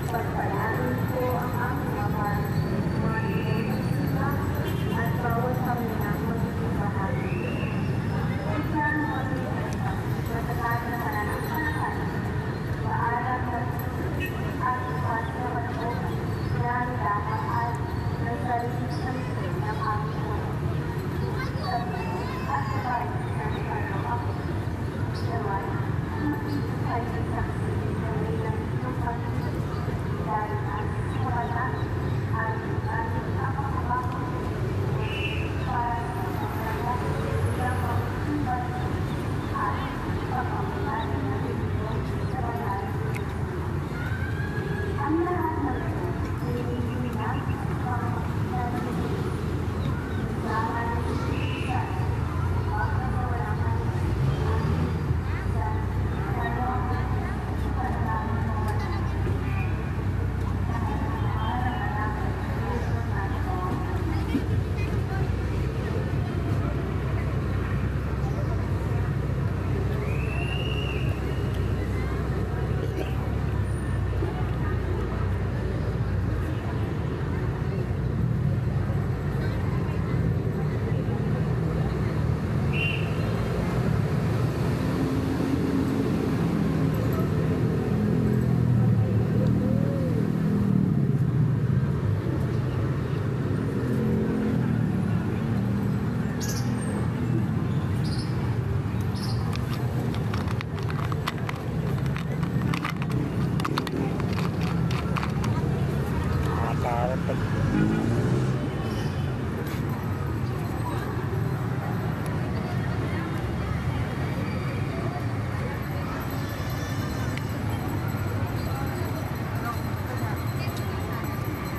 Pagpalain po ang aming mga at bawat kami ng magiging bahagi. Isang matagal na pananampalataya, maalam na at iwas na matapos na dapat ay nagsalit-salito ng aming buhay. At sa bahay ng araw-araw, naman, ay sasaksi ng ilang lupan dahil ang kapala ay aming apakabako para sa pagkakala ng pag-ibat at pagkakala ng ito sa banal. Ang lahat ng ito, nililin na ang nangyayari sa aming isa.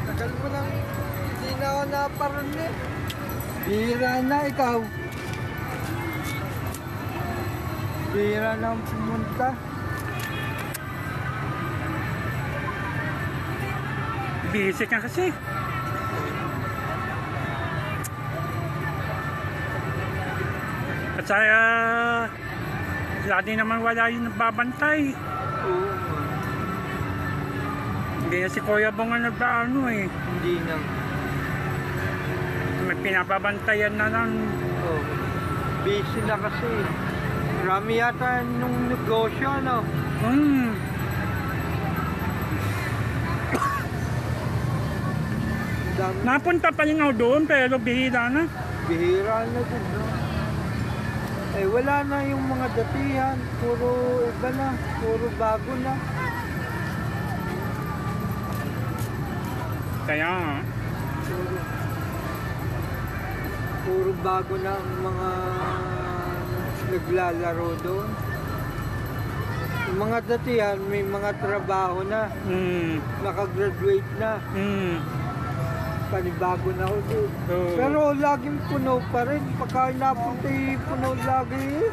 Tagal mo nang hindi na ako naparoon eh. Bihira na ikaw. Bihira na ang pumunta. Busy ka kasi. At saka, lagi naman wala yung nagbabantay. Oo. Hindi na si Kuya Bong ang nagbaano eh. Hindi na. May pinababantayan na lang. Oo. Busy na kasi. Marami yata nung negosyo, no? Dami. Napunta pa rin ako doon pero bihira na. Bihira na din, no? Eh, wala na yung mga datihan. Puro iba na. Puro bago na. Kaya nga. Puro bago na ang mga naglalaro doon. Yung mga datihan, may mga trabaho na. Nakagraduate na. Panibago na ako doon. Oo. Pero laging puno pa rin. Pagka napunta puno lagi.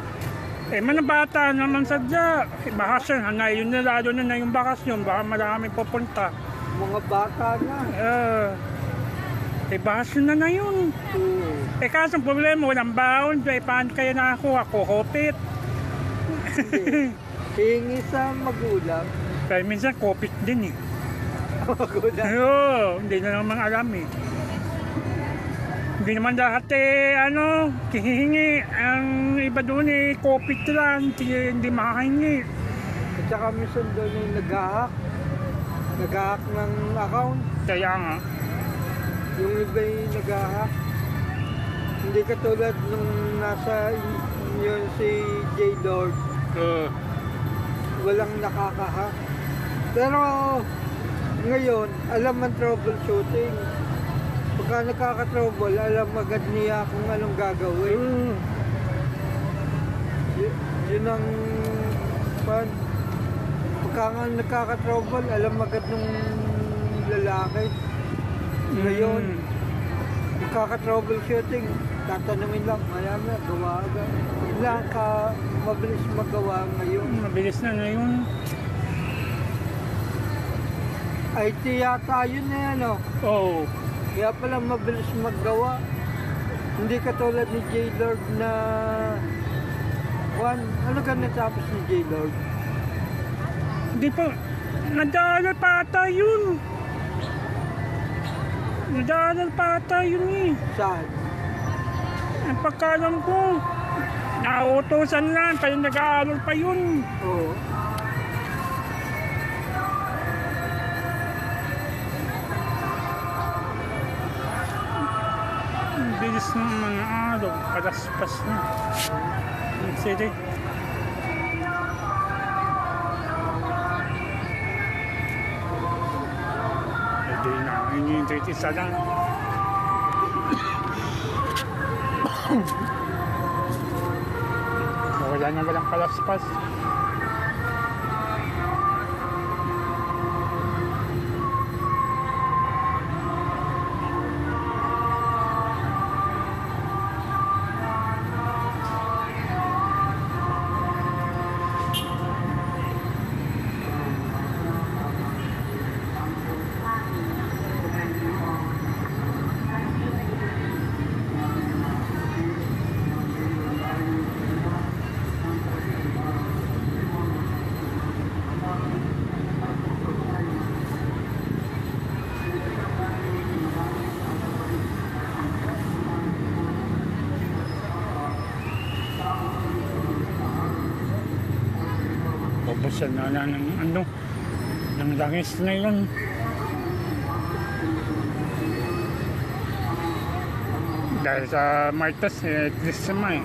Eh, mga bata naman sadya. Bakasyon, ngayon na lalo na yung bakasyon. Baka marami pupunta. Mga bata na. Bakasyon na yun. Oo. Eh, kaso problema, walang baon. Eh, paano kaya nakakuha? Kuhopit. Hindi. Hingi sa magulang. Pero minsan, kopit din eh. Magulang. Oo, hindi na naman alam eh. Hindi naman lahat kihingi. Ang iba doon eh, kopit lang. Hindi makahingi. At saka minsan doon yung nag-hack. Nag-hack ng account. Kaya nga. Yung iba yung nag-hack. Hindi katulad nung nasa yun si J-Lord. Walang nakaka-hack. Pero ngayon, alam ang troubleshooting. Pagka nakaka-trouble, alam agad niya kung anong gagawin. Yun ang pan. Pagka nga nakaka-trouble, alam agad nung lalaki. Ngayon, nakaka-troubleshooting, tatanungin lang, marami, gawa agad. Lang ka mabilis magawa ngayon. Mabilis na ngayon. IT yata yun na yan, oh. Oo. Kaya pala mabilis maggawa. Hindi katulad ni J-Lord na... Ano ka natapos ni J-Lord? Hindi pa. Nadaanan pa ata yun. Nadaanan pa ata yun eh. Saan? Ang pagkalam ko, nauutosan lang, pero nag-aaral pa yun. Oo. Ang bilis ng mga araw, palaspas na. Sige. Hindi na, hinihintay isa lang. Wala na walang palaspas. Bubusan na ng ano, ng langis na yun. Dahil sa Martes, Krisma eh.